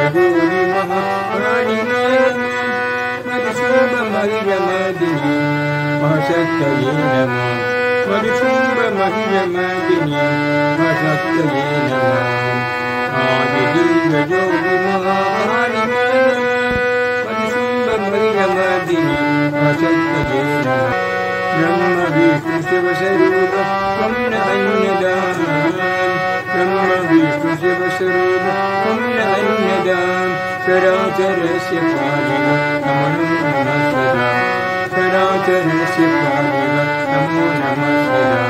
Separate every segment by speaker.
Speaker 1: गजोरि महाकाली मधुसूदनमहिममर्दिनी महाशक्तये नमः मधुसूदनमहिममर्दिनी महाशक्तये नमः आदिदेवजोरि महाकाली मधुसूदनमहिममर्दिनी महाशक्तये नमः ब्रह्म विष्णु शिव स्वरूप त्वं न अन्यदाम् ब्रह्म विष्णु शिव स्वरूप त्वं न अन्यदाम् चराचरस्य पालिव नमो नमः सदा चराचरस्य पालिव नमो नमः सदा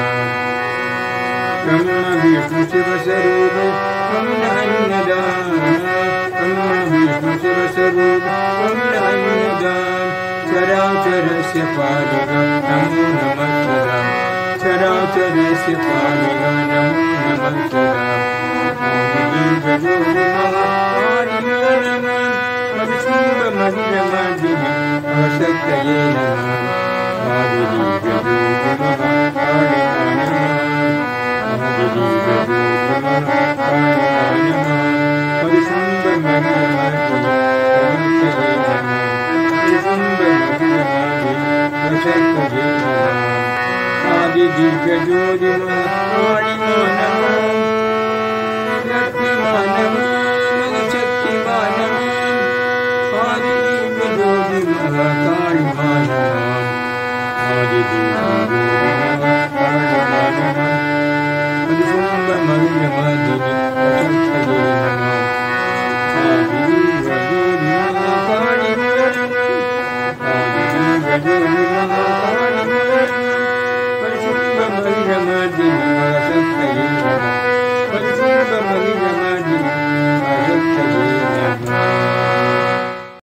Speaker 1: ब्रह्म विष्णु शिव स्वरूप त्वं न अन्यदाम् ब्रह्म विष्णु शिव स्वरूप त्वं न अन्यदाम् चराचरस्य पालिव नमो नमः सदा चराचरस्य पालिव नमो नमः सदा आदिदेवजोरि महाकाली नमः मधुसूदनमहिममर्दिनी महाशक्तये नमः आदिदेवजोरि महाकाली नमः आदिदेवजोरि महाकाली नमः मधुसूदनमहिममर्दिनी महाशक्तये नमः आदिदेवजोरि महाकाली नमः